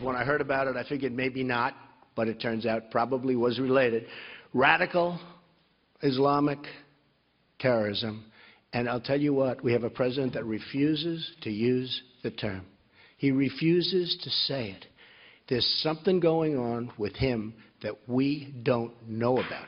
When I heard about it, I figured maybe not, but it turns out probably was related. Radical Islamic terrorism. And I'll tell you what, we have a president that refuses to use the term. He refuses to say it. There's something going on with him that we don't know about.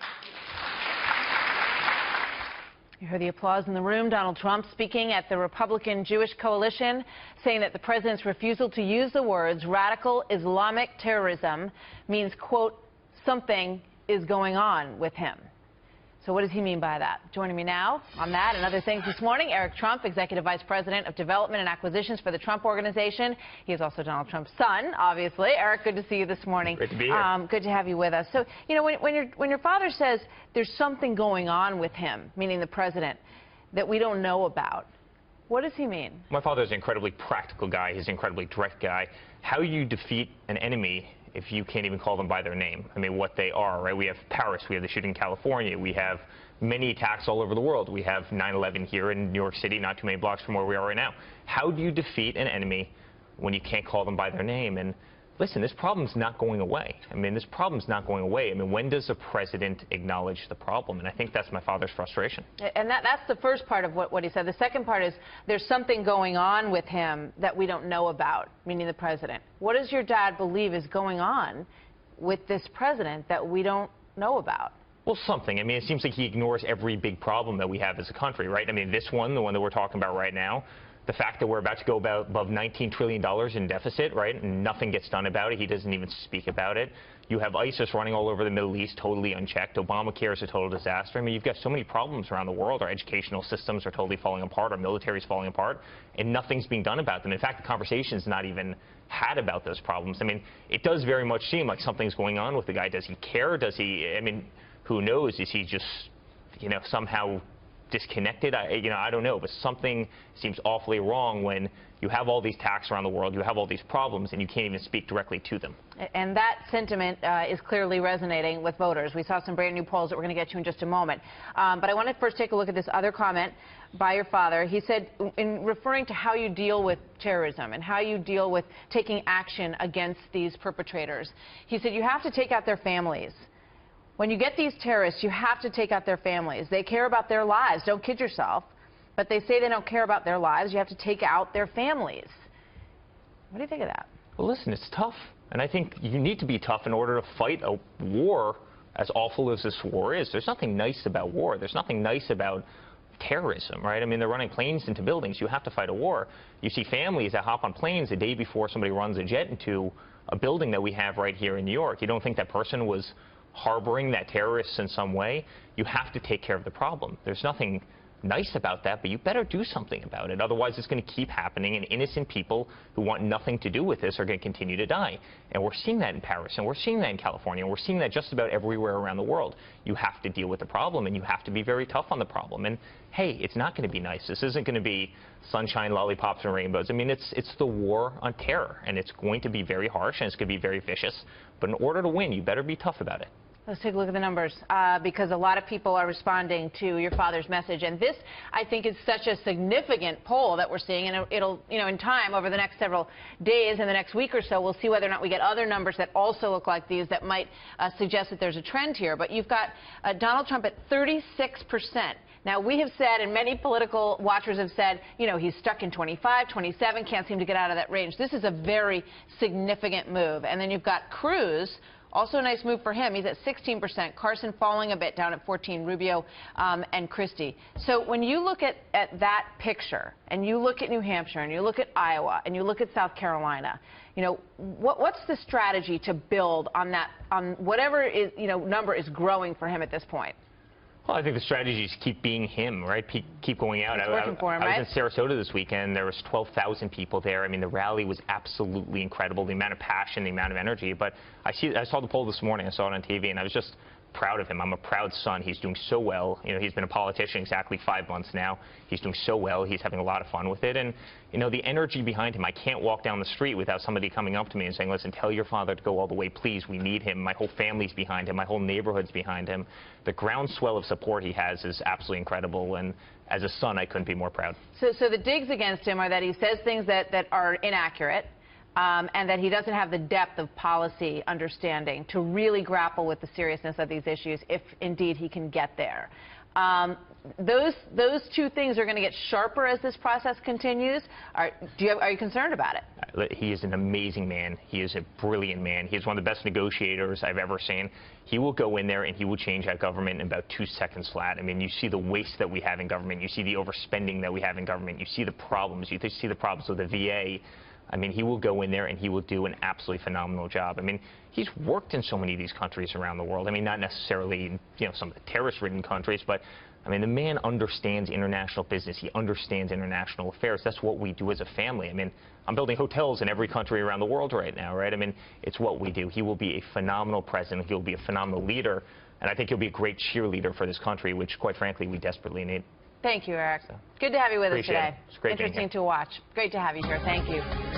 You heard the applause in the room. Donald Trump speaking at the Republican Jewish Coalition, saying that the president's refusal to use the words radical Islamic terrorism means, quote, something is going on with him. So what does he mean by that? Joining me now on that and other things this morning, Eric Trump, Executive Vice President of Development and Acquisitions for the Trump Organization. He is also Donald Trump's son, obviously. Eric, good to see you this morning. Great to be here. Good to have you with us. So, you know, when your father says there's something going on with him, meaning the president, that we don't know about, what does he mean? My father is an incredibly practical guy. He's an incredibly direct guy. How you defeat an enemy if you can't even call them by their name? I mean, what they are, right? We have Paris, we have the shooting in California, we have many attacks all over the world. We have 9/11 here in New York City, not too many blocks from where we are right now. How do you defeat an enemy when you can't call them by their name? And listen, this problem's not going away. I mean, this problem's not going away. I mean, when does a president acknowledge the problem? And I think that's my father's frustration. And that's the first part of what he said. The second part is there's something going on with him that we don't know about, meaning the president. What does your dad believe is going on with this president that we don't know about? Well, something. I mean, it seems like he ignores every big problem that we have as a country, right? I mean, this one, the one that we're talking about right now, the fact that we're about to go above $19 trillion in deficit, right, and nothing gets done about it. He doesn't even speak about it. You have ISIS running all over the Middle East, totally unchecked. Obamacare is a total disaster. I mean, you've got so many problems around the world. Our educational systems are totally falling apart. Our military is falling apart, and nothing's being done about them. In fact, the conversation's not even had about those problems. I mean, it does very much seem like something's going on with the guy. Does he care? Does he, I mean, who knows? Is he just, you know, somehow disconnected? I don't know, but something seems awfully wrong when you have all these attacks around the world, you have all these problems, and you can't even speak directly to them. And that sentiment is clearly resonating with voters. We saw some brand new polls that we're going to get to in just a moment. But I want to first take a look at this other comment by your father. He said, in referring to how you deal with terrorism and how you deal with taking action against these perpetrators, he said you have to take out their families. When you get these terrorists, you have to take out their families. They care about their lives. Don't kid yourself. But they say they don't care about their lives. You have to take out their families. What do you think of that? Well, listen, it's tough. And I think you need to be tough in order to fight a war as awful as this war is. There's nothing nice about war. There's nothing nice about terrorism, right? I mean, they're running planes into buildings. You have to fight a war. You see families that hop on planes the day before somebody runs a jet into a building that we have right here in New York. You don't think that person was harboring that terrorist in some way? You have to take care of the problem. There's nothing nice about that, but you better do something about it. Otherwise, it's going to keep happening, and innocent people who want nothing to do with this are going to continue to die. And we're seeing that in Paris, and we're seeing that in California, and we're seeing that just about everywhere around the world. You have to deal with the problem, and you have to be very tough on the problem. And hey, it's not going to be nice. This isn't going to be sunshine, lollipops, and rainbows. I mean, it's the war on terror, and it's going to be very harsh, and it's going to be very vicious. But in order to win, you better be tough about it. Let's take a look at the numbers, because a lot of people are responding to your father's message. And this, I think, is such a significant poll that we're seeing. And it'll, you know, in time, over the next several days and the next week or so, we'll see whether or not we get other numbers that also look like these that might suggest that there's a trend here. But you've got Donald Trump at 36%. Now, we have said, and many political watchers have said, you know, he's stuck in 25, 27, can't seem to get out of that range. This is a very significant move. And then you've got Cruz. Also a nice move for him. He's at 16%. Carson falling a bit, down at 14%. Rubio and Christie. So when you look at that picture, and you look at New Hampshire, and you look at Iowa, and you look at South Carolina, you know, what's the strategy to build on that, on whatever is, you know, number is growing for him at this point? Well, I think the strategy is keep being him, right? Keep going out. It's working for him, right? I was in Sarasota this weekend. There was 12,000 people there. I mean, the rally was absolutely incredible, the amount of passion, the amount of energy. But I saw the poll this morning. I saw it on TV, and I was just proud of him. I'm a proud son. He's doing so well. You know, he's been a politician exactly 5 months now. He's doing so well. He's having a lot of fun with it. And, you know, the energy behind him, I can't walk down the street without somebody coming up to me and saying, listen, tell your father to go all the way, please. We need him. My whole family's behind him. My whole neighborhood's behind him. The groundswell of support he has is absolutely incredible. And as a son, I couldn't be more proud. So the digs against him are that he says things that are inaccurate. and that he doesn't have the depth of policy understanding to really grapple with the seriousness of these issues if indeed he can get there. Those two things are going to get sharper as this process continues. Are you concerned about it? He is an amazing man. He is a brilliant man. He is one of the best negotiators I've ever seen. He will go in there and he will change that government in about 2 seconds flat. I mean, you see the waste that we have in government. You see the overspending that we have in government. You see the problems. You see the problems with the VA. I mean, he will go in there and he will do an absolutely phenomenal job. I mean, he's worked in so many of these countries around the world. I mean, not necessarily, some of the terrorist-ridden countries, but I mean, the man understands international business. He understands international affairs. That's what we do as a family. I mean, I'm building hotels in every country around the world right now, right? I mean, it's what we do. He will be a phenomenal president. He'll be a phenomenal leader. And I think he'll be a great cheerleader for this country, which, quite frankly, we desperately need. Thank you, Eric. Good to have you with us today. It's great Interesting to watch. Great to have you here. Thank you.